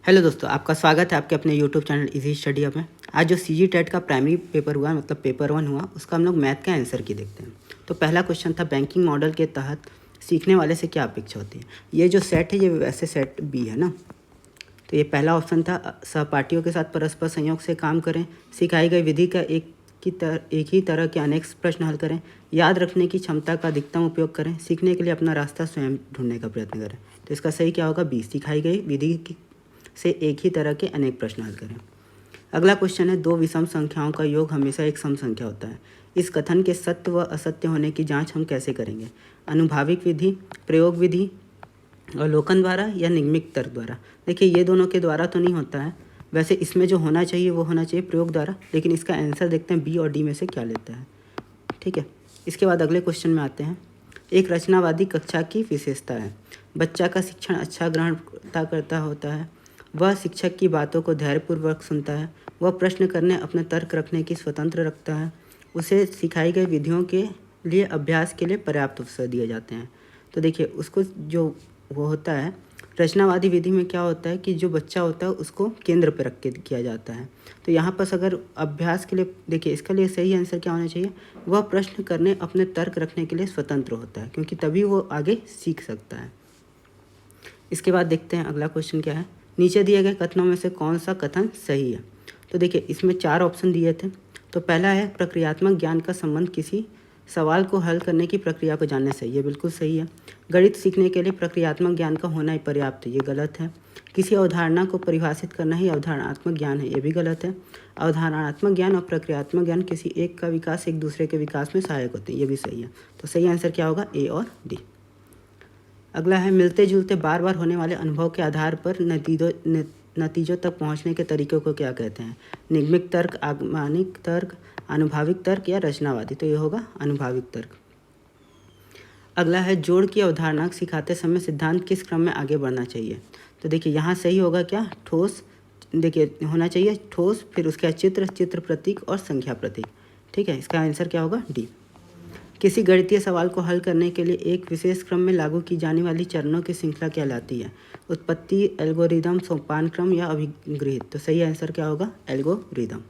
Hello दोस्तों, आपका स्वागत है आपके अपने YouTube channel easy study hub में। आज जो सीजी टेट का प्राइमरी पेपर हुआ मतलब पेपर 1 हुआ, उसका हम लोग मैथ का आंसर की देखते हैं। तो पहला क्वेश्चन था, बैंकिंग मॉडल के तहत सीखने वाले से क्या अपेक्षा होती है। ये जो सेट है ये वैसे सेट बी है ना। तो ये पहला ऑप्शन था, सहपाठियों के साथ परस्पर संयोग से काम करें, सिखाई गई विधि का एक ही तरह के अनेक प्रश्न हल करें, याद रखने की क्षमता का अधिकतम उपयोग करें, सीखने के लिए अपना रास्ता स्वयं ढूंढने का प्रयत्न करें। तो इसका सही क्या होगा, बी, सिखाई गई विधि से एक ही तरह के अनेक प्रश्न हल करें। अगला क्वेश्चन है, दो विषम संख्याओं का योग हमेशा एक सम संख्या होता है। इस कथन के सत्य व असत्य होने की जांच हम कैसे करेंगे। अनुभाविक विधि, प्रयोग विधि, अवलोकन द्वारा या निगमित तर्क द्वारा। देखिए ये दोनों के द्वारा तो नहीं होता है, वैसे इसमें जो होना चाहिए वो होना चाहिए प्रयोग द्वारा, लेकिन इसका आंसर देखते हैं बी और डी में से क्या लेता है। ठीक है, इसके बाद अगले क्वेश्चन में आते हैं। एक रचनावादी कक्षा की विशेषता है। बच्चा का शिक्षण अच्छा ग्रहण करता होता है, वह शिक्षक की बातों को धैर्यपूर्वक सुनता है, वह प्रश्न करने अपने तर्क रखने की स्वतंत्र रखता है, उसे सिखाई गई विधियों के लिए अभ्यास के लिए पर्याप्त अवसर दिए जाते हैं। तो देखिए उसको जो वो होता है, रचनावादी विधि में क्या होता है कि जो बच्चा होता है उसको केंद्र पर रख के किया जाता है। तो यहाँ पर अगर अभ्यास के लिए देखिए, इसके लिए सही आंसर क्या होना चाहिए, वह प्रश्न करने अपने तर्क रखने के लिए स्वतंत्र होता है, क्योंकि तभी वो आगे सीख सकता है। इसके बाद देखते हैं अगला क्वेश्चन क्या है। नीचे दिए गए कथनों में से कौन सा कथन सही है। तो देखिए इसमें 4 ऑप्शन दिए थे। तो पहला है, प्रक्रियात्मक ज्ञान का संबंध किसी सवाल को हल करने की प्रक्रिया को जानने से, ये बिल्कुल सही है। गणित सीखने के लिए प्रक्रियात्मक ज्ञान का होना ही पर्याप्त है, ये गलत है। किसी अवधारणा को परिभाषित करना ही अवधारणात्मक ज्ञान है, ये भी गलत है। अवधारणात्मक ज्ञान और प्रक्रियात्मक ज्ञान किसी एक का विकास एक दूसरे के विकास में सहायक होते हैं, ये भी सही है। तो सही आंसर क्या होगा, ए और डी। अगला है, मिलते जुलते बार बार होने वाले अनुभव के आधार पर नतीजों तक पहुंचने के तरीकों को क्या कहते हैं। निगमित तर्क, आगमनिक तर्क, अनुभाविक तर्क या रचनावादी। तो ये होगा अनुभाविक तर्क। अगला है, जोड़ की अवधारणा सिखाते समय सिद्धांत किस क्रम में आगे बढ़ना चाहिए। तो देखिए यहाँ सही होगा क्या, ठोस, देखिए होना चाहिए ठोस, फिर उसके बाद चित्र, चित्र प्रतीक और संख्या प्रतीक। ठीक है, इसका आंसर क्या होगा, डी। किसी गणितीय सवाल को हल करने के लिए एक विशेष क्रम में लागू की जाने वाली चरणों की श्रृंखला कहलाती है। उत्पत्ति, एल्गोरिदम, सोपान क्रम या अभिगृहित। तो सही आंसर क्या होगा, एल्गोरिदम।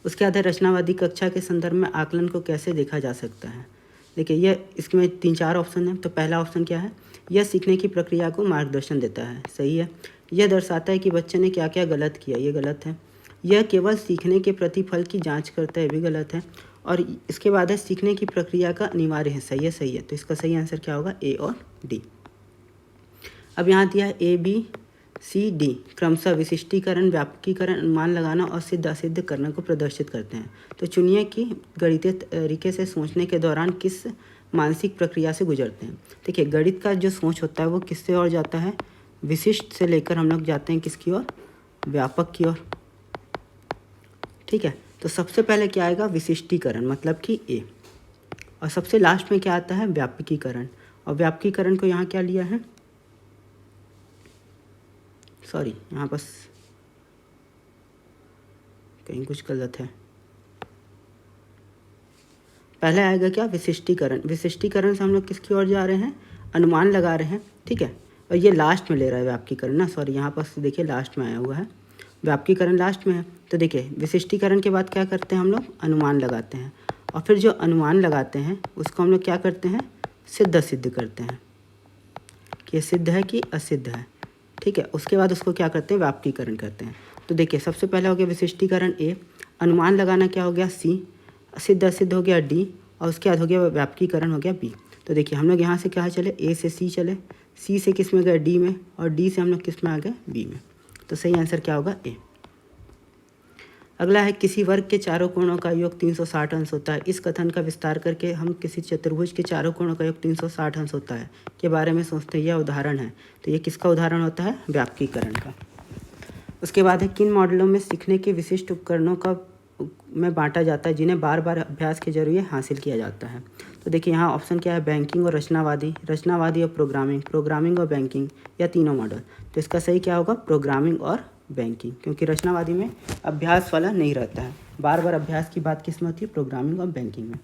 उसके बाद रचनावादी कक्षा के संदर्भ में आकलन को कैसे देखा जा सकता है। देखिए यह, इसमें 3-4 ऑप्शन हैं। तो पहला ऑप्शन क्या है, यह सीखने की प्रक्रिया को मार्गदर्शन देता है, सही है। यह दर्शाता है कि बच्चे ने क्या क्या गलत किया, ये गलत है। यह केवल सीखने के प्रतिफल की जांच करता है, ये भी गलत है। और इसके बाद है, सीखने की प्रक्रिया का अनिवार्य है, सही है, सही है। तो इसका सही आंसर क्या होगा, ए और डी। अब यहाँ दिया है ए, बी, सी, डी क्रमशः विशिष्टीकरण, व्यापकीकरण, अनुमान लगाना और सिद्ध असिद्ध करने को प्रदर्शित करते हैं। तो चुनिए कि गणितीय तरीके से सोचने के दौरान किस मानसिक प्रक्रिया से गुजरते हैं। देखिए गणित का जो सोच होता है वो किससे और जाता है, विशिष्ट से लेकर हम लोग जाते हैं किसकी ओर, व्यापक की ओर। ठीक है, तो सबसे पहले क्या आएगा, विशिष्टीकरण मतलब कि ए, और सबसे लास्ट में क्या आता है, व्यापकीकरण। और व्यापकीकरण को यहाँ क्या लिया है, सॉरी यहाँ बस कहीं कुछ गलत है। पहले आएगा क्या, विशिष्टीकरण। विशिष्टीकरण से हम लोग किसकी ओर जा रहे हैं, अनुमान लगा रहे हैं। ठीक है, और ये लास्ट में ले रहा है व्यापकीकरण ना, सॉरी यहाँ पर देखिए लास्ट में आया हुआ है, व्यापकीकरण लास्ट में है। तो देखिए विशिष्टीकरण के बाद क्या करते हैं हम लोग, अनुमान लगाते हैं, और फिर जो अनुमान लगाते हैं उसको हम लोग क्या करते हैं, सिद्ध असिद्ध करते हैं कि ये सिद्ध है कि असिद्ध है। ठीक है, उसके बाद उसको क्या करते हैं, व्यापकीकरण करते हैं। तो देखिए सबसे पहला हो गया विशिष्टीकरण ए, अनुमान लगाना क्या हो गया सी, सिद्ध असिद्ध हो गया डी, और उसके बाद हो गया व्यापकीकरण हो गया बी। तो देखिए हम लोग यहाँ से क्या चले, ए से सी चले, सी से किस में गए, डी में, और डी से हम लोग किस में आ गए, बी में। तो सही आंसर क्या होगा, ए। अगला है, किसी वर्ग के चारों कोणों का योग 360 अंश होता है। इस कथन का विस्तार करके हम किसी चतुर्भुज के चारों कोणों का योग 360 अंश होता है के बारे में सोचते हैं, यह उदाहरण है। तो ये किसका उदाहरण होता है, व्यापकीकरण का। उसके बाद है, किन मॉडलों में सीखने के विशिष्ट उपकरणों का में बांटा जाता है जिन्हें बार बार अभ्यास के जरिए हासिल किया जाता है। तो देखिए यहाँ ऑप्शन क्या है, बैंकिंग और रचनावादी, रचनावादी और प्रोग्रामिंग, प्रोग्रामिंग और बैंकिंग, या तीनों मॉडल। तो इसका सही क्या होगा, प्रोग्रामिंग और बैंकिंग, क्योंकि रचनावादी में अभ्यास वाला नहीं रहता है, बार बार अभ्यास की बात किस में होती है, प्रोग्रामिंग और बैंकिंग में।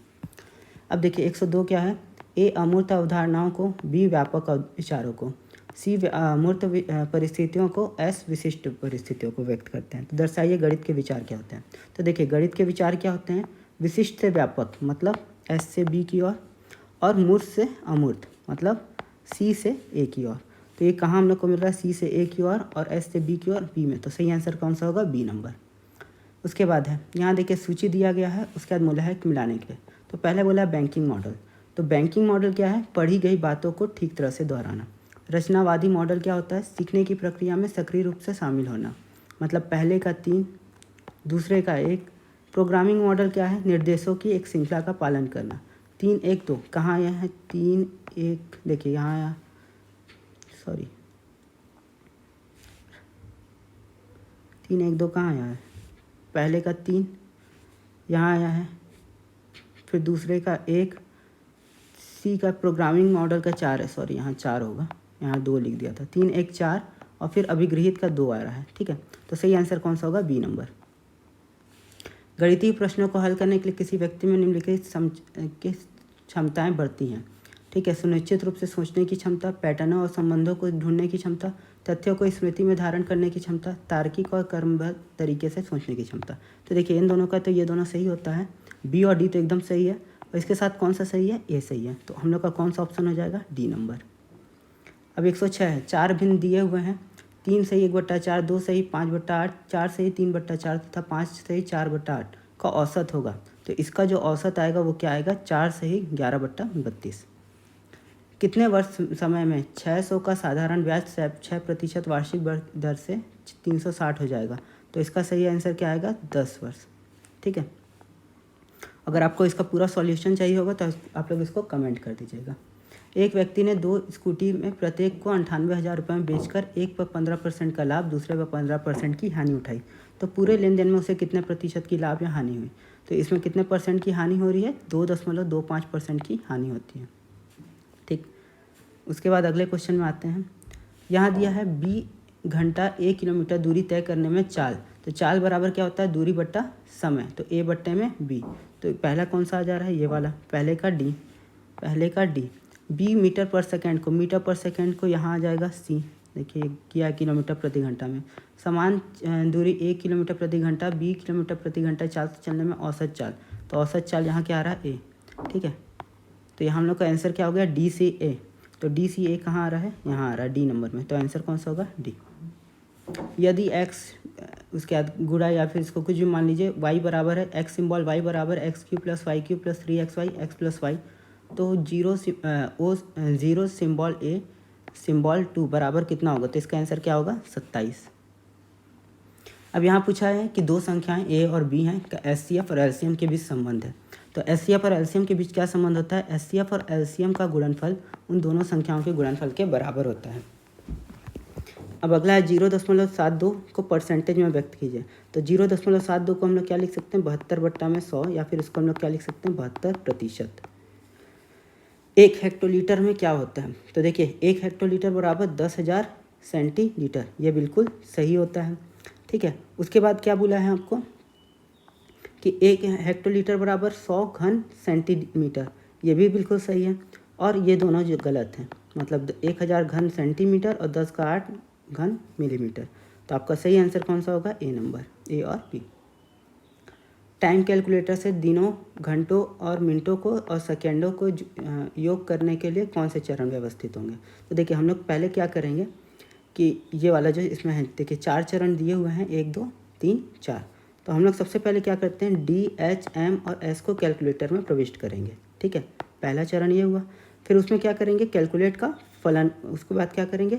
अब देखिए 102 क्या है, ए अमूर्त अवधारणाओं को, बी व्यापक विचारों को। सी मूर्त परिस्थितियों को, एस विशिष्ट परिस्थितियों को व्यक्त करते हैं। तो दर्शाइए गणित के विचार क्या होते हैं। तो देखिए गणित के विचार क्या होते हैं, विशिष्ट से व्यापक मतलब एस से बी की ओर, और मूर्त से अमूर्त मतलब सी से ए की ओर। तो ये कहाँ हम लोग को मिल रहा है, सी से ए की ओर और एस से बी की ओर बी में। तो सही आंसर कौन सा होगा, बी नंबर। उसके बाद है यहाँ देखिए सूची दिया गया है, उसके बाद बोला है कि मिलाने के लिए। तो पहले बोला है बैंकिंग मॉडल। तो बैंकिंग मॉडल क्या है, पढ़ी गई बातों को ठीक तरह से दोहराना। रचनावादी मॉडल क्या होता है, सीखने की प्रक्रिया में सक्रिय रूप से शामिल होना, मतलब पहले का 3 दूसरे का 1। प्रोग्रामिंग मॉडल क्या है, निर्देशों की एक श्रृंखला का पालन करना। 3 1 2 कहाँ आया है, 3 1 देखिए यहाँ आया, सॉरी 3 1 2 कहाँ आया है, पहले का 3 यहाँ आया है, फिर दूसरे का 1। सी का प्रोग्रामिंग मॉडल का 4 है, सॉरी यहाँ 4 होगा, यहाँ 2 लिख दिया था। 3 1 4 और फिर अभिगृहित का 2 आ रहा है, ठीक है। तो सही आंसर कौन सा होगा, बी नंबर। गणितीय प्रश्नों को हल करने के लिए किसी व्यक्ति में निम्नलिखित क्षमताएं बढ़ती हैं, ठीक है। सुनिश्चित रूप से सोचने की क्षमता, पैटर्नों और संबंधों को ढूंढने की क्षमता, तथ्यों को स्मृति में धारण करने की क्षमता, तार्किक और क्रमबद्ध तरीके से सोचने की क्षमता। तो देखिए इन दोनों का तो ये दोनों सही होता है, बी और डी तो एकदम सही है, और इसके साथ कौन सा सही है, ए सही है। तो हम लोग का कौन सा ऑप्शन हो जाएगा, डी नंबर। अब 106 है, 4 भिन्न दिए हुए हैं, 3 सही 1/4, 2 सही 5/8, 4 सही 3/4 तथा 5 सही 4/8 का औसत होगा। तो इसका जो औसत आएगा वो क्या आएगा, 4 सही 11/32। कितने वर्ष समय में 600 का साधारण ब्याज 6% वार्षिक दर से 360 हो जाएगा। तो इसका सही आंसर क्या आएगा, 10 वर्ष, ठीक है। अगर आपको इसका पूरा सॉल्यूशन चाहिए होगा तो आप लोग इसको कमेंट कर दीजिएगा। एक व्यक्ति ने 2 स्कूटी में प्रत्येक को 98,000 रुपये में बेचकर एक पर 15% का लाभ, दूसरे पर 15% की हानि उठाई। तो पूरे लेन देन में उसे कितने प्रतिशत की लाभ या हानि हुई। तो इसमें कितने परसेंट की हानि हो रही है, 2.25% की हानि होती है, ठीक। उसके बाद अगले क्वेश्चन में आते हैं। यहाँ दिया है बी घंटा 1 किलोमीटर दूरी तय करने में चाल। तो चाल बराबर क्या होता है, दूरी बट्टा समय। तो ए बट्टे में बी। तो पहला कौन सा आ जा रहा है, ये वाला, पहले का डी। बी मीटर पर सेकेंड को यहाँ आ जाएगा सी। देखिए किया किलोमीटर प्रति घंटा में। समान दूरी 1 किलोमीटर प्रति घंटा, बी किलोमीटर प्रति घंटा चाल से चलने में औसत चाल। तो औसत चाल यहाँ क्या आ रहा है, ए, ठीक है। तो यहाँ हम लोग का आंसर क्या हो गया, डी सी ए। तो डी सी ए कहाँ आ रहा है, यहाँ आ रहा है डी नंबर में। तो आंसर कौन सा होगा, डी। यदि x उसके बाद गुणा या फिर इसको कुछ भी मान लीजिए, y बराबर है x सिंबल, y बराबर x³ + y³ + 3xy x+y। तो जीरो सिंबल a सिंबल 2 बराबर कितना होगा। तो इसका आंसर क्या होगा, 27। अब यहाँ पूछा है कि 2 संख्याएं a और b हैं, एचसीएफ और एलसीएम के बीच संबंध है। तो एचसीएफ और एलसीएम के बीच क्या संबंध होता है, एचसीएफ और एलसीएम का गुणनफल उन दोनों संख्याओं के गुणनफल के बराबर होता है। अब अगला है 0.72 को परसेंटेज में व्यक्त कीजिए। तो 0.72 को हम लोग क्या लिख सकते हैं, 72/100, या फिर इसको हम लोग क्या लिख सकते हैं, 72%। 1 हेक्टोलीटर में क्या होता है। तो देखिए 1 हेक्टोलीटर बराबर 10,000 सेंटीलीटर, ये बिल्कुल सही होता है, ठीक है। उसके बाद क्या बोला है आपको कि 1 हेक्टोलीटर बराबर 100 घन सेंटीमीटर, ये भी बिल्कुल सही है। और ये दोनों जो गलत हैं, मतलब 1000 घन सेंटीमीटर और 10 का 8 घन मिलीमीटर। तो आपका सही आंसर कौन सा होगा, ए नंबर, ए और बी। टाइम कैलकुलेटर से दिनों, घंटों और मिनटों को और सेकेंडों को योग करने के लिए कौन से चरण व्यवस्थित होंगे। तो देखिए हम लोग पहले क्या करेंगे कि ये वाला जो इसमें है, देखिए 4 चरण दिए हुए हैं, 1 2 3 4। तो हम लोग सबसे पहले क्या करते हैं, डी एच एम और एस को कैलकुलेटर में प्रविष्ट करेंगे, ठीक है। पहला चरण ये हुआ। फिर उसमें क्या करेंगे, कैलकुलेट का फलन। उसके बाद क्या करेंगे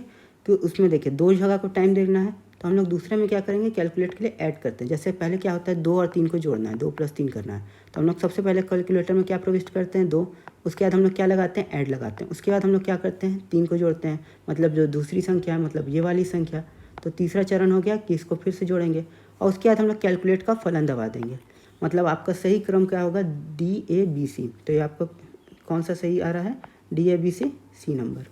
कि उसमें देखिए 2 जगह को टाइम देना है, तो हम लोग दूसरे में क्या करेंगे, कैलकुलेट के लिए ऐड करते हैं। जैसे पहले क्या होता है, 2 और 3 को जोड़ना है, 2 + 3 करना है। तो हम लोग सबसे पहले कैलकुलेटर में क्या प्रविष्ट करते हैं, 2। उसके बाद हम लोग क्या लगाते हैं, ऐड लगाते हैं। उसके बाद हम लोग क्या करते हैं, 3 को जोड़ते हैं, मतलब जो दूसरी संख्या है, मतलब ये वाली संख्या। तो तीसरा चरण हो गया कि इसको फिर से जोड़ेंगे, और उसके बाद हम लोग कैलकुलेट का फलन दबा देंगे। मतलब आपका सही क्रम क्या होगा, DABC। तो ये आपको कौन सा सही आ रहा है, DABC, सी नंबर।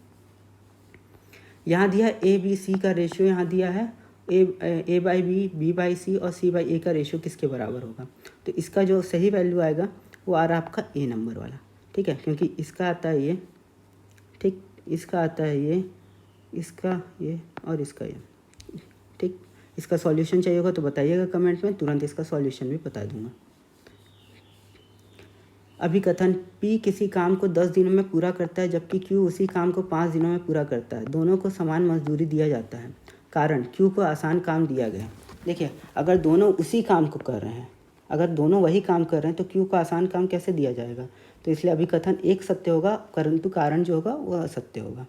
यहाँ दिया है ABC का रेशियो, यहाँ दिया है A/B, B/C और C/A का रेशियो किसके बराबर होगा। तो इसका जो सही वैल्यू आएगा वो आ रहा है आपका ए नंबर वाला, ठीक है, क्योंकि इसका आता है ये, ठीक, इसका आता है ये, इसका ये और इसका ये, ठीक। इसका सॉल्यूशन चाहिए होगा तो बताइएगा कमेंट में, तुरंत इसका सॉल्यूशन भी बता दूंगा। अभिकथन, P किसी काम को 10 दिनों में पूरा करता है जबकि Q उसी काम को 5 दिनों में पूरा करता है। दोनों को समान मजदूरी दिया जाता है। कारण, Q को आसान काम दिया गया। देखिए, अगर दोनों उसी काम को कर रहे हैं, अगर दोनों वही काम कर रहे हैं तो Q को आसान काम कैसे दिया जाएगा? तो इसलिए अभिकथन एक सत्य होगा, परंतु कारण जो होगा वह असत्य होगा।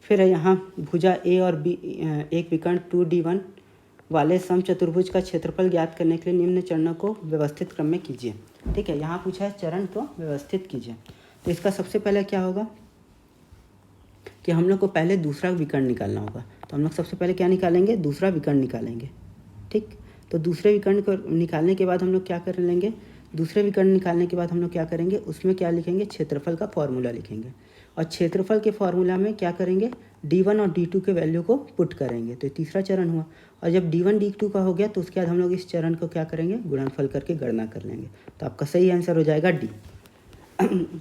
फिर यहाँ भुजा A और B, एक विकर्ण 2D1 वाले समचतुर्भुज का क्षेत्रफल ज्ञात करने के लिए निम्न चरणों को व्यवस्थित क्रम में कीजिए। ठीक है, यहाँ पूछा है चरण को व्यवस्थित कीजिए। तो इसका सबसे पहले क्या होगा कि हम लोग को पहले दूसरा विकर्ण निकालना होगा। तो हम लोग सबसे पहले क्या निकालेंगे? दूसरा विकर्ण निकालेंगे। ठीक, तो दूसरे विकर्ण को निकालने के बाद हम लोग क्या कर लेंगे? दूसरे विकर्ण निकालने के बाद हम लोग क्या करेंगे? उसमें क्या लिखेंगे? क्षेत्रफल का फॉर्मूला लिखेंगे। और क्षेत्रफल के फॉर्मूला में क्या करेंगे? D1 और D2 के वैल्यू को पुट करेंगे। तो तीसरा चरण हुआ। और जब D1 D2 का हो गया तो उसके बाद हम लोग इस चरण को क्या करेंगे? गुणनफल करके गणना कर लेंगे। तो आपका सही आंसर हो जाएगा D।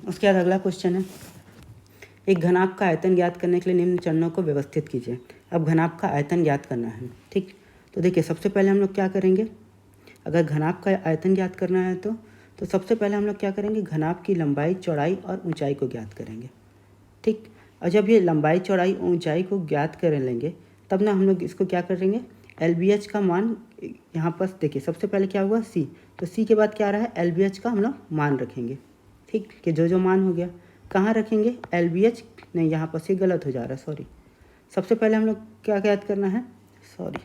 उसके बाद अगला क्वेश्चन है, एक घनाभ का आयतन ज्ञात करने के लिए निम्न चरणों को व्यवस्थित कीजिए। अब घनाभ का आयतन ज्ञात करना है। ठीक, तो देखिए सबसे पहले हम लोग क्या करेंगे? अगर घनाभ का आयतन ज्ञात करना है तो सबसे पहले हम लोग क्या करेंगे? घनाभ की लंबाई, चौड़ाई और ऊंचाई को ज्ञात करेंगे। ठीक, और जब ये लंबाई, चौड़ाई और ऊंचाई को ज्ञात कर लेंगे तब ना हम लोग इसको क्या करेंगे? LBH का मान यहाँ पर देखिए, सबसे पहले क्या हुआ? C, तो C के बाद क्या आ रहा है? LBH का हम लोग मान रखेंगे। ठीक, कि जो मान हो गया कहाँ रखेंगे? LBH नहीं, यहाँ पर C गलत हो जा रहा है, सॉरी। सबसे पहले हम लोग क्या ज्ञात करना है? सॉरी,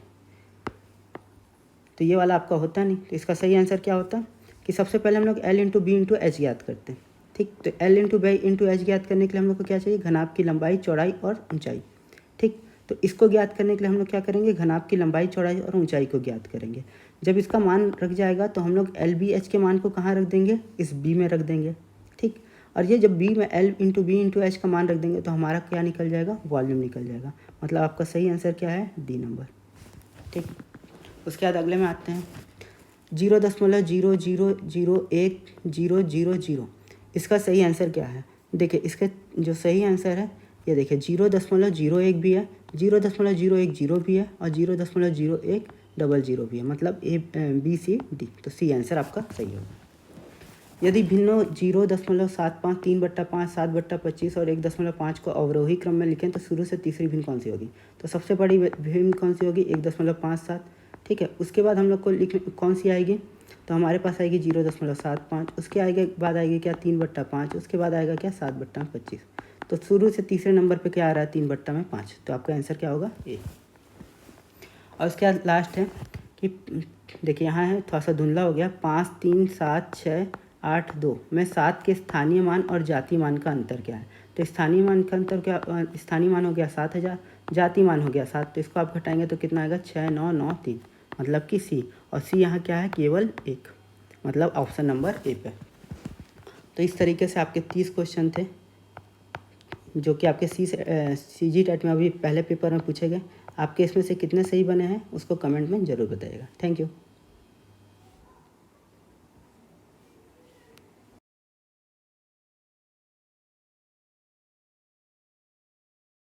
तो ये वाला आपका होता नहीं। तो इसका सही आंसर क्या होता कि सबसे पहले हम लोग L into B into H ज्ञात करते हैं। ठीक, तो L into B into H ज्ञात करने के लिए हम लोग को क्या चाहिए? घनाभ की लंबाई, चौड़ाई और ऊंचाई। ठीक, तो इसको ज्ञात करने के लिए हम लोग क्या करेंगे? घनाभ की लंबाई, चौड़ाई और ऊंचाई को ज्ञात करेंगे। जब इसका मान रख जाएगा तो हम लोग LBH के मान को कहाँ रख देंगे? इस B में रख देंगे। ठीक, और ये जब B में L into B into H का मान रख देंगे तो हमारा क्या निकल जाएगा? वॉल्यूम निकल जाएगा। मतलब आपका सही आंसर क्या है? D number. ठीक, उसके बाद अगले में आते हैं 0.0001000। इसका सही आंसर क्या है? देखिए, इसका जो सही आंसर है ये देखिए 0.01 भी है, 0.010 भी है और 0.0100 भी है। मतलब ABCD। तो C आंसर आपका सही होगा। यदि भिन्नों 0.75, 3/5, 7/25 और 1.5 को अवरोही क्रम में लिखें तो शुरू से तीसरी भिन्न कौन सी होगी? तो सबसे बड़ी भिन्न कौन सी होगी? 1.57। ठीक है, उसके बाद हम लोग को लिख कौन सी आएगी? तो हमारे पास आएगी 0.75। उसके आगे बाद आएगी क्या? 3/5। उसके बाद आएगा क्या? 7/25। तो शुरू से तीसरे नंबर पे क्या आ रहा है? 3/5। तो आपका आंसर क्या होगा? A। और उसके बाद लास्ट है कि देखिए यहाँ है, थोड़ा सा धुंधला हो गया। 5, 3, 7, 6, 8, 2 में 7 के स्थानीय मान और जाति मान का अंतर क्या है? तो स्थानीय मान का अंतर क्या? स्थानीय मान हो गया 7000, जाति मान हो गया 7। तो इसको आप घटाएंगे तो कितना आएगा? 6, 9, 9, 3, मतलब कि C। और C यहाँ क्या है? केवल 1, मतलब ऑप्शन नंबर A पे। तो इस तरीके से आपके 30 क्वेश्चन थे जो कि आपके CG टेट में अभी पहले पेपर में पूछे गए। आपके इसमें से कितने सही बने हैं उसको कमेंट में ज़रूर बताइएगा। Thank you.